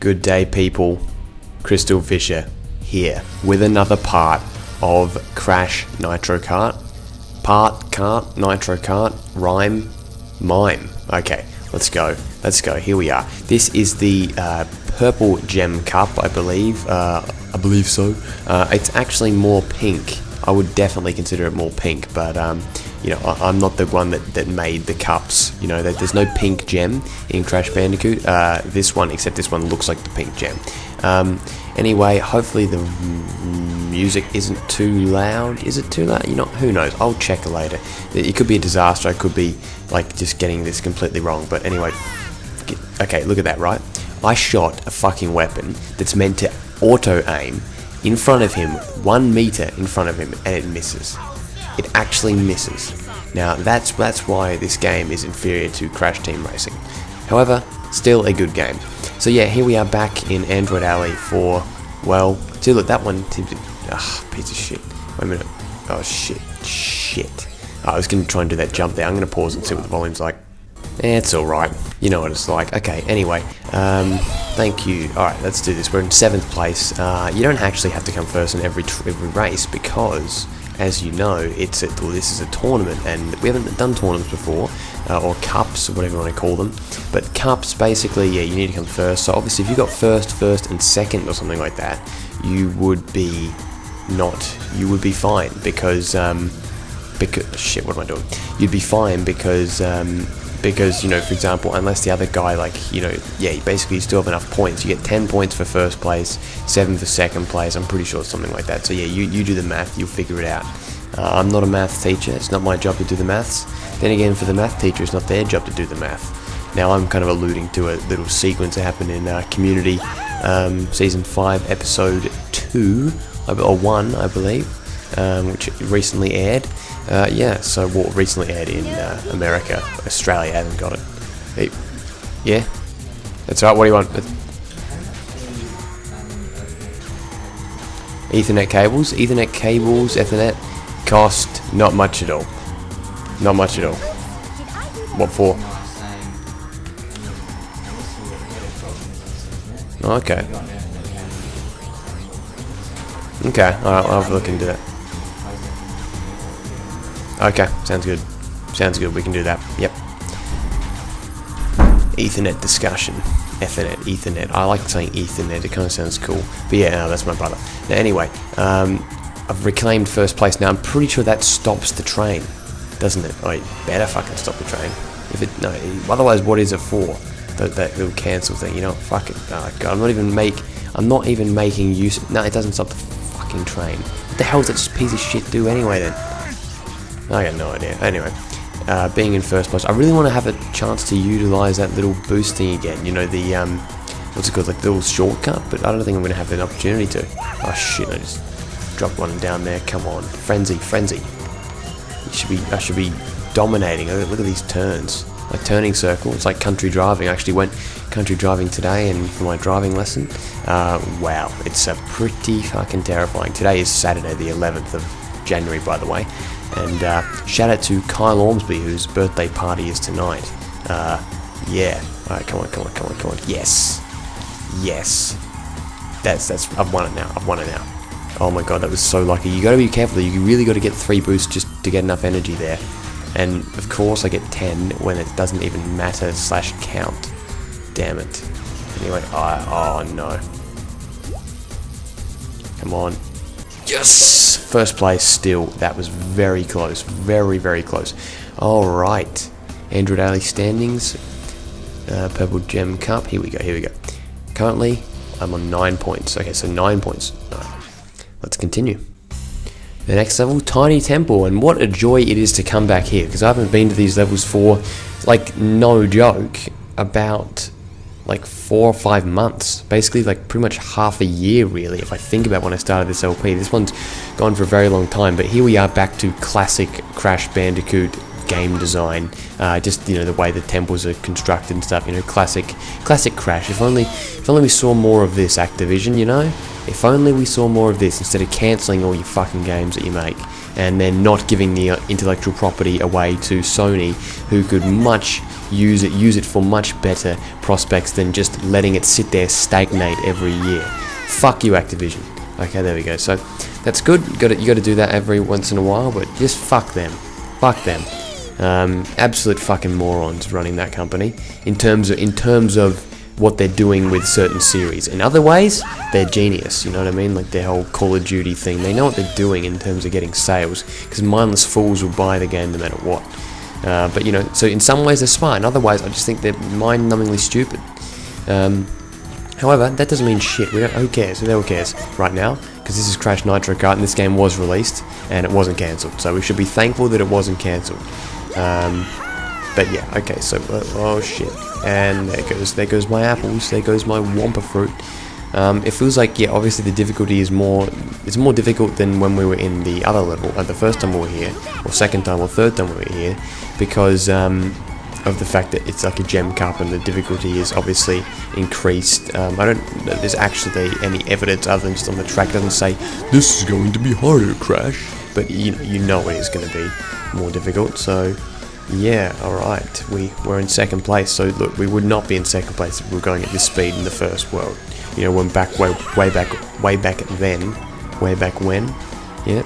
Good day, people. Crystal Fisher here with another part of Crash Nitro Kart. Nitro Kart, rhyme, mime. Okay, let's go. Here we are. This is the Purple Gem Cup, I believe. I believe so. It's actually more pink. I would definitely consider it more pink, but you know, I'm not the one that made the cups. You know, there's no pink gem in Crash Bandicoot. This one looks like the pink gem. Anyway, hopefully the music isn't too loud. Is it too loud? You know, who knows? I'll check later. It could be a disaster. I could be like just getting this completely wrong. But anyway, okay, look at that, right? I shot a fucking weapon that's meant to auto aim in front of him, 1 meter in front of him, and it misses. It actually misses. Now that's why this game is inferior to Crash Team Racing. However, still a good game. So yeah, here we are back in Android Alley for, well, see, look, that one, piece of shit. Wait a minute. Oh shit. I was going to try and do that jump there. I'm going to pause and see what the volume's like. It's alright. You know what it's like. Okay, anyway, thank you. Alright, let's do this. We're in 7th place. You don't actually have to come first in every race because, as you know, this is a tournament, and we haven't done tournaments before, or cups, or whatever you want to call them. But cups, basically, yeah, you need to come first. So obviously, if you got first, and second, or something like that, you would be fine because shit. What am I doing? You'd be fine because you know, for example, unless the other guy, like, you know, yeah, basically you still have enough points. You get 10 points for first place, 7 for second place. I'm pretty sure it's something like that. So yeah, you do the math, you'll figure it out. I'm not a math teacher. It's not my job to do the maths. Then again, for the math teacher, it's not their job to do the math. Now I'm kind of alluding to a little sequence that happened in Community, Season 5, Episode 2, or 1, I believe, which recently aired. So what recently aired in America. Australia hasn't got it. Yeah? That's right, what do you want? Ethernet cables, Ethernet cost not much at all. Not much at all. What for? Okay. Okay, alright, I'll have a look into that. Okay, sounds good, we can do that, yep. Ethernet discussion. Ethernet. I like saying Ethernet, it kind of sounds cool. But yeah, no, that's my brother. Now anyway, I've reclaimed first place. Now I'm pretty sure that stops the train, doesn't it? Oh, it better fucking stop the train. Otherwise what is it for? That little cancel thing, you know, fuck it. Oh god, I'm not even making use. No, it doesn't stop the fucking train. What the hell does that piece of shit do anyway then? I got no idea. Anyway, being in first place, I really want to have a chance to utilize that little boost thing again. You know, the what's it called, like the little shortcut. But I don't think I'm going to have an opportunity to. Oh shit! I just dropped one down there. Come on, frenzy! I should be dominating. Look at these turns, like turning circle. It's like country driving. I actually went country driving today, and for my driving lesson, wow, it's pretty fucking terrifying. Today is Saturday, the 11th of January, by the way. And shout out to Kyle Ormsby, whose birthday party is tonight. Yeah. Alright, come on. Yes. I've won it now. Oh my god, that was so lucky. You gotta be careful. You really gotta get 3 boosts just to get enough energy there. And of course I get 10 when it doesn't even matter / count. Damn it. Anyway, oh no. Come on. Yes! First place still. That was very close. Very, very close. Alright. Android Alley standings. Purple Gem Cup. Here we go. Currently, I'm on 9 points. Okay, so 9 points. Alright. Let's continue. The next level, Tiny Temple. And what a joy it is to come back here. Because I haven't been to these levels for, like, no joke, about like 4 or 5 months, basically like pretty much half a year really, if I think about when I started this LP. This one's gone for a very long time, but here we are back to classic Crash Bandicoot game design, just, you know, the way the temples are constructed and stuff, you know, classic Crash. If only we saw more of this, Activision, you know, if only we saw more of this instead of cancelling all your fucking games that you make. and then not giving the intellectual property away to Sony, who could use it for much better prospects than just letting it sit there stagnate every year. Fuck you, Activision. Okay, there we go. So that's good. You got to do that every once in a while, but just fuck them. Fuck them. Absolute fucking morons running that company in terms of what they're doing with certain series. In other ways, they're genius, you know what I mean? Like their whole Call of Duty thing. They know what they're doing in terms of getting sales, because mindless fools will buy the game no matter what. But, you know, so in some ways they're smart, in other ways I just think they're mind-numbingly stupid. However, that doesn't mean shit. Who cares? Who cares right now? Because this is Crash Nitro Kart, and this game was released, and it wasn't cancelled. So we should be thankful that it wasn't cancelled. But yeah, okay, so, oh shit. And there goes my apples, there goes my Wumpa fruit. It feels like, yeah, obviously the difficulty is it's more difficult than when we were in the other level, the first time we were here, or second time or third time we were here, because of the fact that it's like a gem cup and the difficulty is obviously increased. There's actually any evidence other than just on the track. It doesn't say, this is going to be harder, Crash. But you know it is going to be more difficult, so yeah, alright, we're in second place. So look, we would not be in second place if we were going at this speed in the first world. You know, way back when, yeah.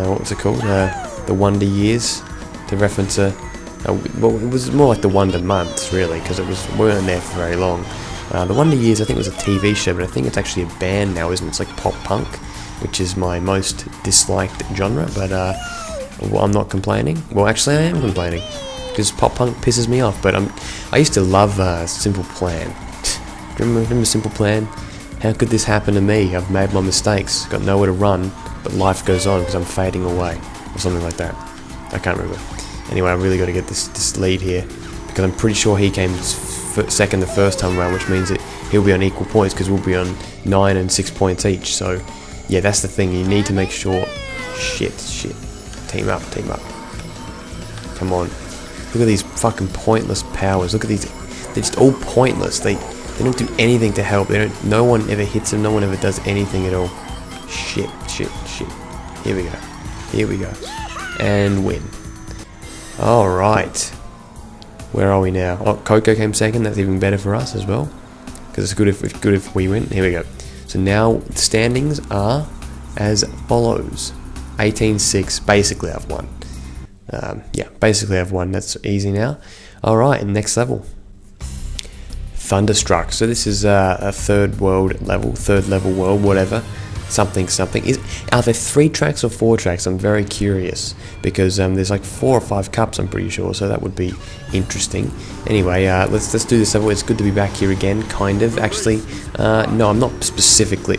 What was it called? The Wonder Years, to reference well, it was more like the Wonder Months, really, because we weren't there for very long. The Wonder Years, I think, was a TV show, but I think it's actually a band now, isn't it? It's like pop punk, which is my most disliked genre, but well, I'm not complaining. Well, actually, I am complaining, because pop punk pisses me off, but I used to love Simple Plan. Remember Simple Plan? How could this happen to me? I've made my mistakes, got nowhere to run, but life goes on because I'm fading away, or something like that. I can't remember. Anyway, I really got to get this lead here, because I'm pretty sure he came second the first time around, which means that he'll be on equal points, because we'll be on 9 and 6 points each. So yeah, that's the thing, you need to make sure. Shit, team up, come on. Look at these fucking pointless powers. Look at these, they're just all pointless. They don't do anything to help. No one ever hits them, no one ever does anything at all. Shit. Here we go, and win. Alright, where are we now? Oh, Coco came second. That's even better for us as well, because it's good if we win. Here we go. So now the standings are as follows: 18-6. Basically, I've won. Yeah, basically I've won. That's easy now. Alright, next level, Thunderstruck. So this is a third level world, whatever. Something. Are there 3 tracks or 4 tracks? I'm very curious, because there's like 4 or 5 cups, I'm pretty sure, so that would be interesting. Anyway, let's do this level. It's good to be back here again, kind of. Actually, no, I'm not specifically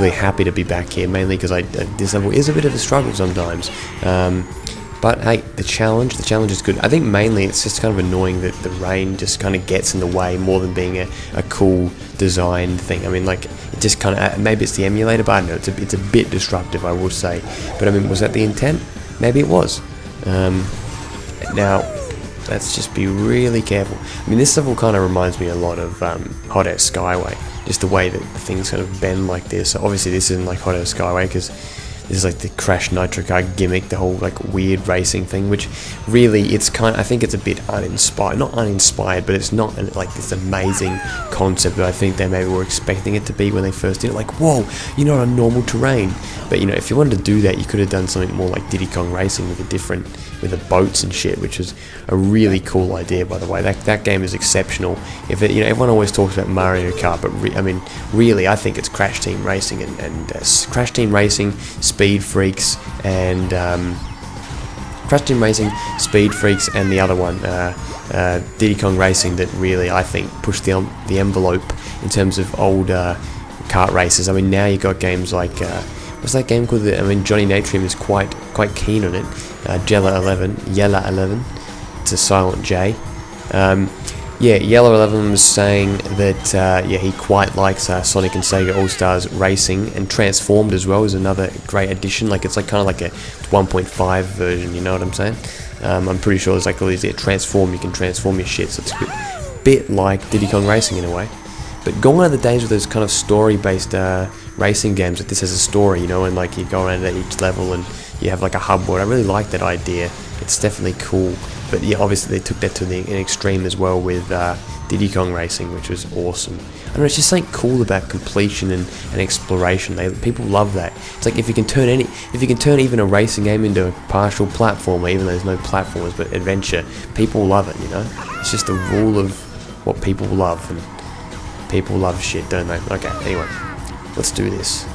happy to be back here, mainly because this level is a bit of a struggle sometimes. But hey, the challenge is good. I think mainly it's just kind of annoying that the rain just kind of gets in the way more than being a cool design thing. I mean, like, it just kind of, maybe it's the emulator, but I don't know, it's a bit disruptive, I would say. But I mean, was that the intent? Maybe it was. Now, let's just be really careful. I mean, this level kind of reminds me a lot of Hot Air Skyway, just the way that the things kind of bend like this. So obviously this isn't like Hot Air Skyway, because this is like the Crash Nitro Kart gimmick, the whole like weird racing thing, which really I think it's a bit uninspired. Not uninspired, but it's not like this amazing concept that I think they maybe were expecting it to be when they first did it. Like, whoa, you're not on normal terrain. But you know, if you wanted to do that, you could have done something more like Diddy Kong Racing with the boats and shit, which was a really cool idea, by the way. That game is exceptional. Everyone always talks about Mario Kart, but really, I think it's Crash Team Racing and Crash Team Racing, Speed Freaks, and the other one, Diddy Kong Racing, that really, I think, pushed the envelope in terms of old kart races. I mean, now you got games like what's that game called? Johnny Natrium is quite keen on it. Yellow 11. It's a silent J. Yellow 11 was saying that he quite likes Sonic and Sega All-Stars Racing, and Transformed as well is another great addition. Like, it's like kind of like a 1.5 version, you know what I'm saying? I'm pretty sure there's like all these Transform, you can transform your shit, so it's a bit like Diddy Kong Racing in a way. But gone are the days with those kind of story-based racing games. Like this has a story, you know, and like you go around at each level and you have like a hub board. I really like that idea. It's definitely cool. But yeah, obviously they took that to an extreme as well with Diddy Kong Racing, which was awesome. I don't know, it's just something cool about completion and exploration. People love that. It's like if you can turn even a racing game into a partial platformer, even though there's no platformers but adventure, people love it. You know, it's just a rule of what people love, and people love shit, don't they? Okay, anyway, let's do this.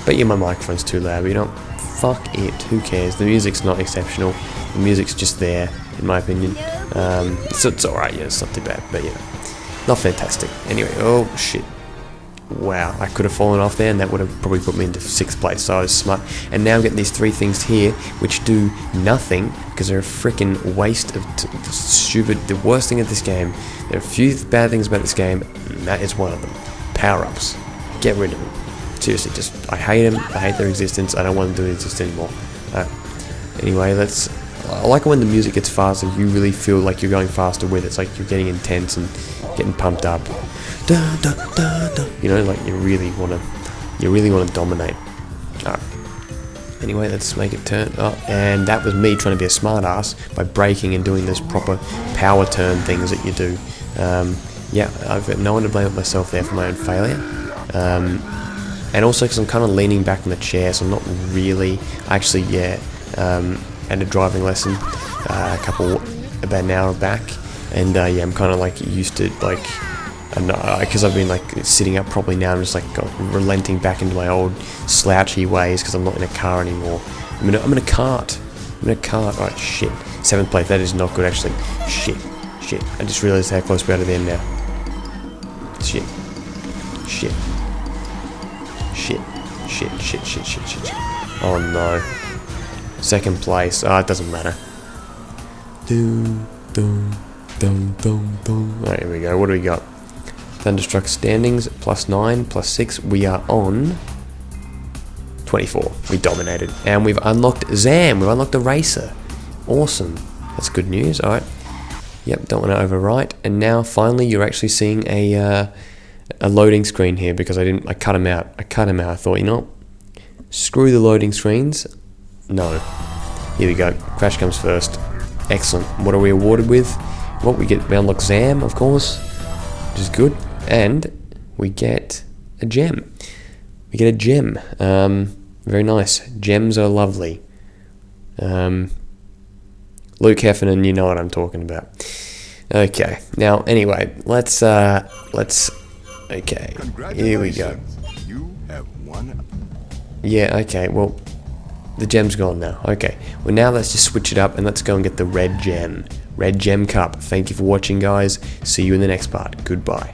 Bet you my microphone's too loud, but you know, fuck it. Who cares? The music's not exceptional. The music's just there, in my opinion. It's alright, yeah, it's not too bad, but yeah, not fantastic. Anyway, oh shit. Wow, I could have fallen off there and that would have probably put me into 6th place, so I was smart. And now I'm getting these 3 things here, which do nothing, because they're a freaking waste of stupid, the worst thing at this game. There are a few bad things about this game, and that is one of them. Power-ups. Get rid of them. Seriously, I hate them, I hate their existence, I don't want them to exist anymore. Anyway, I like it when the music gets faster, you really feel like you're going faster with it. It's like you're getting intense and getting pumped up. Da, da, da, da. You know, like you really want to dominate. Alright. Anyway, let's make it turn. Oh, and that was me trying to be a smart ass by braking and doing those proper power turn things that you do. Yeah, I've got no one to blame but myself there for my own failure. And also because I'm kind of leaning back in the chair, so I'm not really actually had a driving lesson about an hour back, and yeah, I'm kind of like used to like, because I've been like sitting up properly now. I'm just like relenting back into my old slouchy ways because I'm not in a car anymore. I'm in a cart. Right, shit. 7th place. That is not good actually. Shit. I just realised how close we are to the end now. Shit. Oh no. 2nd place. Oh, it doesn't matter. Alright, here we go. What do we got? Thunderstruck standings, +9, +6. We are on 24. We dominated. And we've unlocked Zam. We've unlocked a racer. Awesome. That's good news. Alright. Yep, don't want to overwrite. And now, finally, you're actually seeing a loading screen here because I cut him out. I thought, you know, screw the loading screens. No. Here we go. Crash comes first. Excellent. What are we awarded with? Well, we unlock Zam, of course, which is good. And we get a gem. Very nice. Gems are lovely. Luke Heffernan, you know what I'm talking about. Okay. Now, anyway, let's okay. Here we go. You have won. Yeah, okay, well, the gem's gone now. Okay, well now let's just switch it up and let's go and get the red gem. Red Gem Cup. Thank you for watching, guys. See you in the next part. Goodbye.